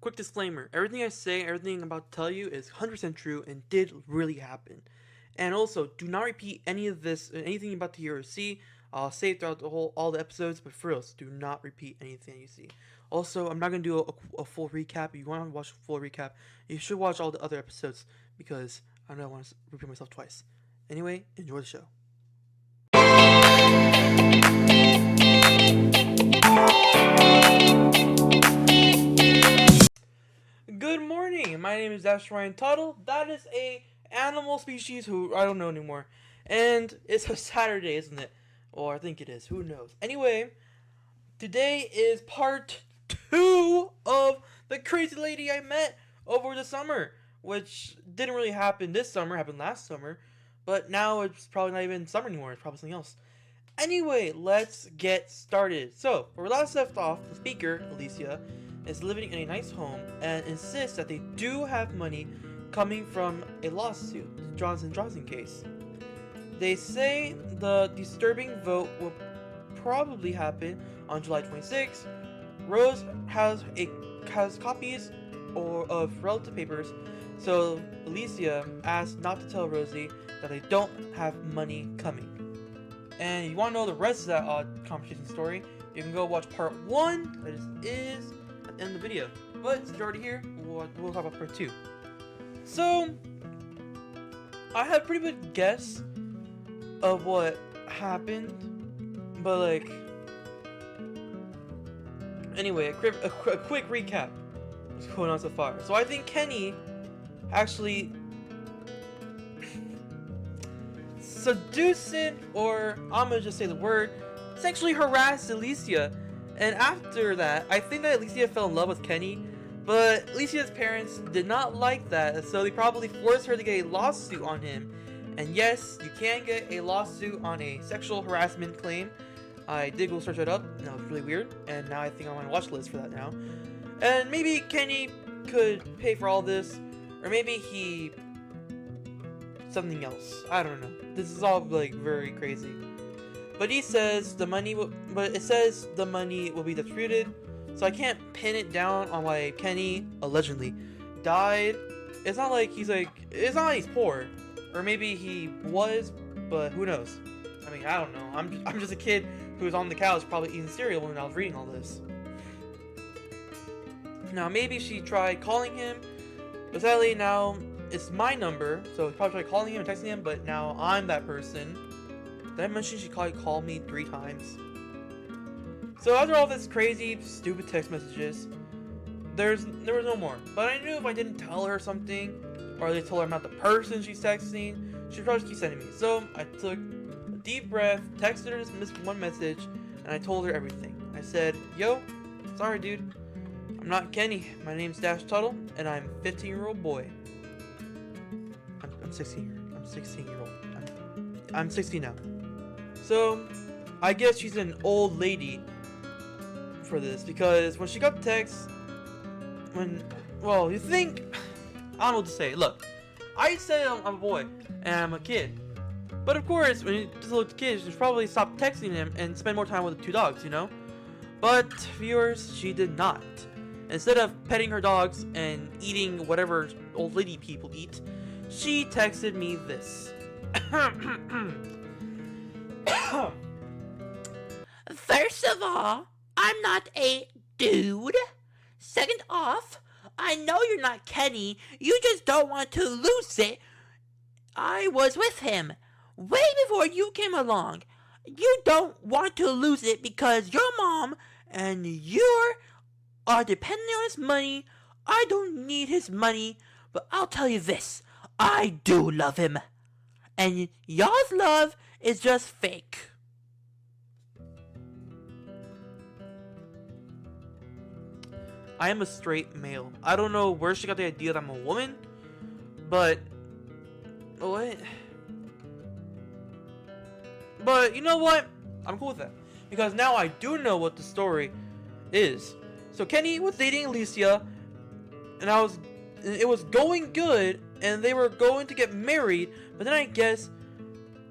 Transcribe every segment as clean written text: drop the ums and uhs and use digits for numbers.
quick disclaimer: everything I say, everything I'm about to tell you is 100% true and did really happen. And also, do not repeat any of this, anything you're about to hear or see. I'll say it throughout all the episodes, but for real, do not repeat anything you see. Also, I'm not gonna do a full recap. If you want to watch a full recap, you should watch all the other episodes because I don't want to repeat myself twice. Anyway, enjoy the show. Good morning. My name is Dash Ryan Tuttle. That is a animal species who I don't know anymore, and it's a Saturday, isn't it? Or I think it is. Who knows? Anyway, today is part 2 of the crazy lady I met over the summer, which didn't really happen this summer. Happened last summer, but now it's probably not even summer anymore. It's probably something else. Anyway, let's get started. So, where we last left off, the speaker, Alicia, is living in a nice home and insists that they do have money coming from a lawsuit, the Johnson & Johnson case. They say the disturbing vote will probably happen on July 26th. Rose has copies of relative papers, so Alicia asks not to tell Rosie that they don't have money coming. And you want to know the rest of that conversation story, you can go watch part 1, that is at the end of the video. But since you're already here, we'll talk about part 2. So, I had a pretty good guess of what happened, but like, anyway, a quick recap of what's going on so far. So I think Kenny actually seducing, or I'm gonna just say the word, sexually harassed Alicia. And after that, I think that Alicia fell in love with Kenny, but Alicia's parents did not like that, so they probably forced her to get a lawsuit on him. And yes, you can get a lawsuit on a sexual harassment claim. I did go search it up, and that was really weird, and now I think I'm on a watch list for that now. And maybe Kenny could pay for all this, or maybe he something else. I don't know. This is all like very crazy. But he says the money it says the money will be disputed, so I can't pin it down on why Kenny allegedly died. It's not like he's poor, or maybe he was, but who knows? I mean, I don't know. I'm just a kid who was on the couch probably eating cereal when I was reading all this. Now maybe she tried calling him, but sadly now it's my number, so she probably tried calling him and texting him, but now I'm that person. Did I mention she called me 3 times? So after all this crazy, stupid text messages, there was no more. But I knew if I didn't tell her something, or they told her I'm not the person she's texting, she'd probably keep sending me. So I took a deep breath, texted her this one message, and I told her everything. I said, "Yo, sorry dude, I'm not Kenny. My name's Dash Tuttle, and I'm a 15-year-old boy." I'm 16 year old. I'm 16 now. So, I guess she's an old lady for this, because when she got the text, you think, I don't know what to say. Look, I said I'm a boy, and I'm a kid. But of course, when you're just a little kid, you should probably stop texting him and spend more time with the 2 dogs, you know? But, viewers, she did not. Instead of petting her dogs and eating whatever old lady people eat, she texted me this. First of all, I'm not a dude. Second off, I know you're not Kenny. You just don't want to lose it. I was with him way before you came along. You don't want to lose it because your mom and you are depending on his money. I don't need his money, but I'll tell you this. I do love him. And y'all's love is just fake. I am a straight male. I don't know where she got the idea that I'm a woman, but what? But you know what? I'm cool with that, because now I do know what the story is. So Kenny was dating Alicia, and it was going good, and they were going to get married. But then I guess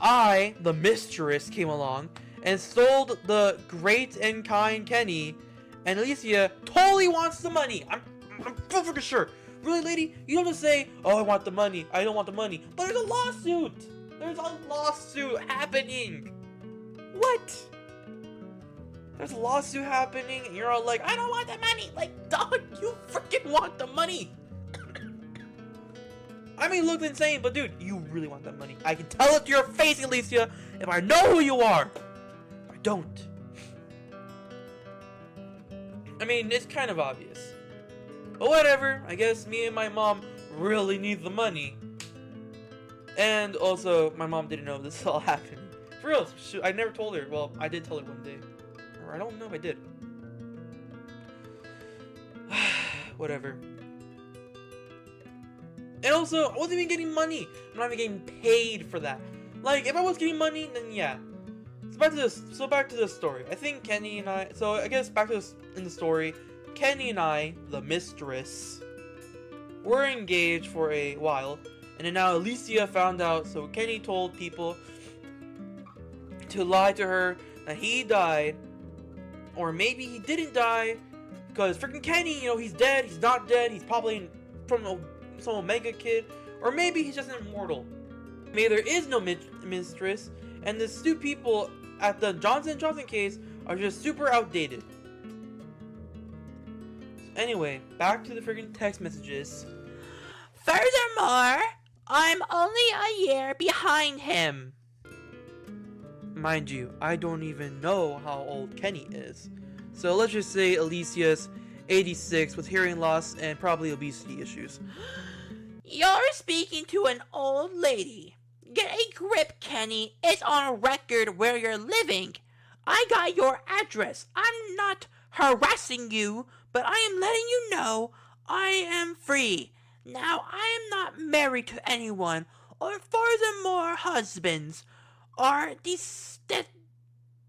the mistress, came along and sold the great and kind Kenny, and Alicia totally wants the money. I'm full freaking sure. Really, lady? You don't just say, oh, I want the money. I don't want the money. But there's a lawsuit. There's a lawsuit happening. What? There's a lawsuit happening, and you're all like, I don't want the money. Like, dog, you freaking want the money. I may look insane, but dude, you really want that money. I can tell it to your face, Alicia, if I know who you are. I don't. I mean, it's kind of obvious. But whatever, I guess me and my mom really need the money. And also, my mom didn't know this all happened. For real, I never told her. Well, I did tell her one day. Or I don't know if I did. Whatever. And also, I wasn't even getting money. I'm not even getting paid for that. Like, if I was getting money, then yeah. So back to this story. I think Kenny and I... So, I guess back to this in the story. Kenny and I, the mistress, were engaged for a while. And then now Alicia found out. So, Kenny told people to lie to her that he died. Or maybe he didn't die. Because freaking Kenny, you know, he's dead. He's not dead. He's probably from some Omega kid. Or maybe he's just an immortal. Maybe there is no mistress. And the stupid people at the Johnson & Johnson case are just super outdated. Anyway, back to the freaking text messages. Furthermore, I'm only a year behind him. Mind you, I don't even know how old Kenny is. So let's just say Alicia's 86 with hearing loss and probably obesity issues. You're speaking to an old lady. Get a grip, Kenny. It's on record where you're living. I got your address. I'm not harassing you, but I am letting you know I am free. Now, I am not married to anyone, or furthermore, husbands are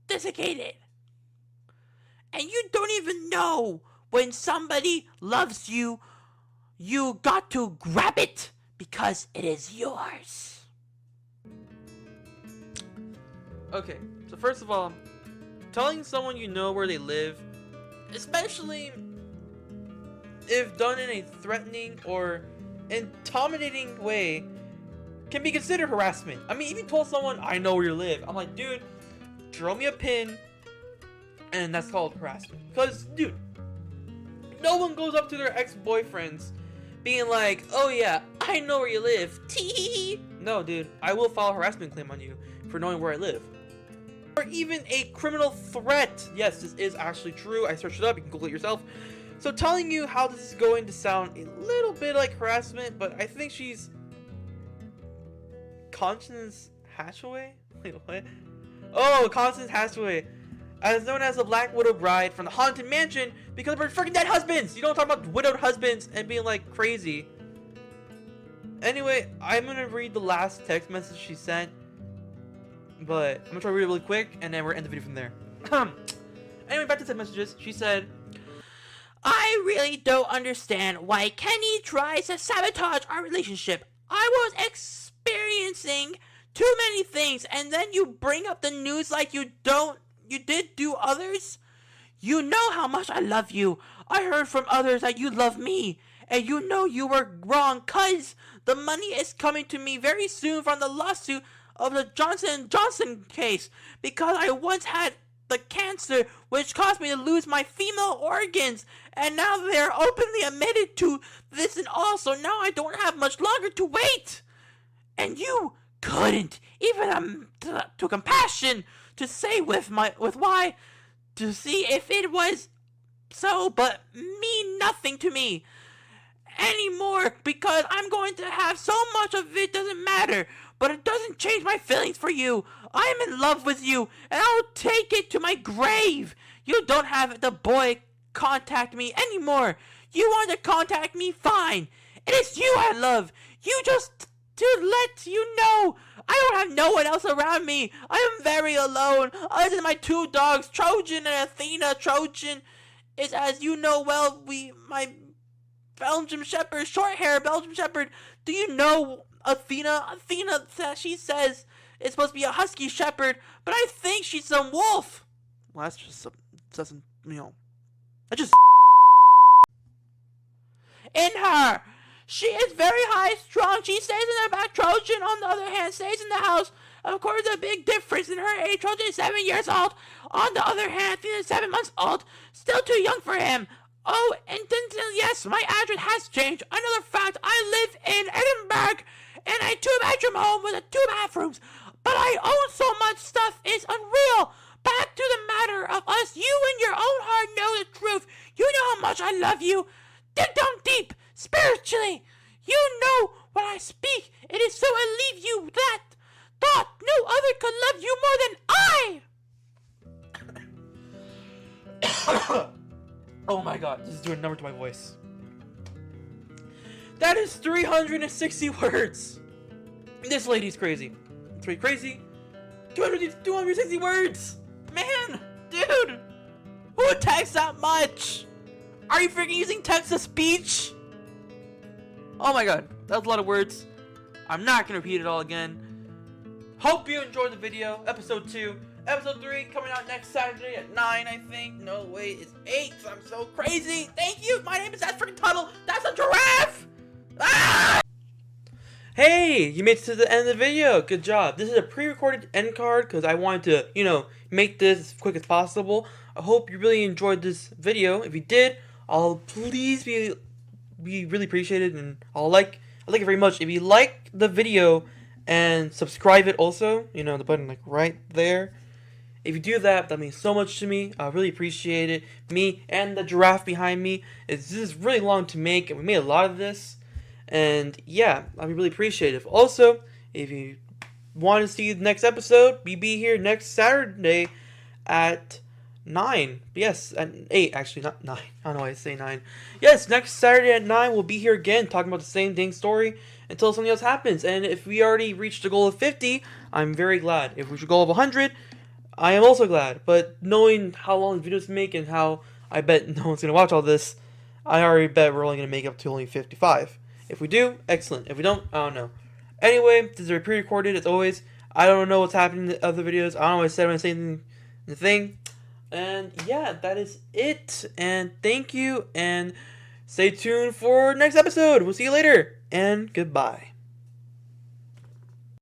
desiccated. And you don't even know when somebody loves you, you got to grab it because it is yours. Okay, so first of all, telling someone you know where they live, especially if done in a threatening or intimidating way, can be considered harassment. I mean, if you told someone, I know where you live, I'm like, dude, throw me a pin, and that's called harassment. Because, dude, no one goes up to their ex-boyfriends being like, oh yeah, I know where you live. Tee. No, dude, I will file a harassment claim on you for knowing where I live. Or even a criminal threat. Yes, this is actually true. I searched it up. You can Google it yourself. So telling you how this is going to sound a little bit like harassment, but I think she's Constance Hatchaway? Wait, what? Oh, Constance Hatchaway. As known as the Black Widow bride from the Haunted Mansion because of her freaking dead husbands. You don't talk about widowed husbands and being like crazy. Anyway, I'm gonna read the last text message she sent. But I'm gonna try to read it really quick and then we're gonna end the video from there. Anyway, back to the messages. She said, I really don't understand why Kenny tries to sabotage our relationship. I was experiencing too many things and then you bring up the news like you did do others? You know how much I love you. I heard from others that you love me. And you know you were wrong cuz the money is coming to me very soon from the lawsuit of the Johnson & Johnson case because I once had the cancer which caused me to lose my female organs and now they're openly admitted to this and all, so now I don't have much longer to wait. And you couldn't even to compassion to say with why to see if it was so, but mean nothing to me anymore because I'm going to have so much of it doesn't matter, but it doesn't change my feelings for you. I'm in love with you and I'll take it to my grave. You don't have the boy contact me anymore. You want to contact me, fine. It is you I love. You just to let you know I don't have no one else around me. I am very alone other than my two dogs, Trojan and Athena. Trojan is, as you know well, my Belgian Shepherd, short hair Belgian Shepherd. Do you know Athena? Athena, she says, is supposed to be a husky shepherd, but I think she's some wolf. Well, that's just doesn't, you know, that just. in her. She is very high strung. She stays in the back. Trojan, on the other hand, stays in the house. Of course, a big difference in her age. Trojan is 7 years old. On the other hand, Athena is 7 months old. Still too young for him. Oh, and then, yes, my address has changed. Another fact, I live in Edinburgh in a 2-bedroom home with 2 bathrooms. But I own so much stuff, it's unreal. Back to the matter of us. You in your own heart know the truth. You know how much I love you. Dig down deep, spiritually. You know when I speak, it is so I leave you that thought no other could love you more than I. Oh my god, this is doing a number to my voice. That is 360 words. This lady's crazy. It's pretty crazy. 260 words. Man, dude, who texts that much? Are you freaking using text-to-speech? Oh my god, that was a lot of words. I'm not gonna repeat it all again. Hope you enjoyed the video. Episode 2. Episode 3 coming out next Saturday at 9, I think. No, wait, it's 8. I'm so crazy. Thank you. My name is That's Freaking Tuttle. That's a giraffe. Ah! Hey, you made it to the end of the video. Good job. This is a pre-recorded end card because I wanted to, make this as quick as possible. I hope you really enjoyed this video. If you did, I'll please be really appreciated, and I like it very much if you like the video and subscribe it also. The button like right there. If you do that, that means so much to me. I really appreciate it. Me and the giraffe behind me. This is really long to make, and we made a lot of this. And yeah, I'd be really appreciative. Also, if you want to see the next episode, we be here next Saturday at 9. Yes, at 8, actually, not 9. I don't know why I say 9. Yes, next Saturday at 9, we'll be here again talking about the same dang story until something else happens. And if we already reached the goal of 50, I'm very glad. If we reach a goal of 100, I am also glad. But knowing how long the videos make and how I bet no one's going to watch all this, I already bet we're only going to make up to only 55. If we do, excellent. If we don't, I don't know. Anyway, this is a pre-recorded as always. I don't know what's happening in the other videos. I don't know what I said when I say the thing. And yeah, that is it. And thank you. And stay tuned for next episode. We'll see you later. And goodbye.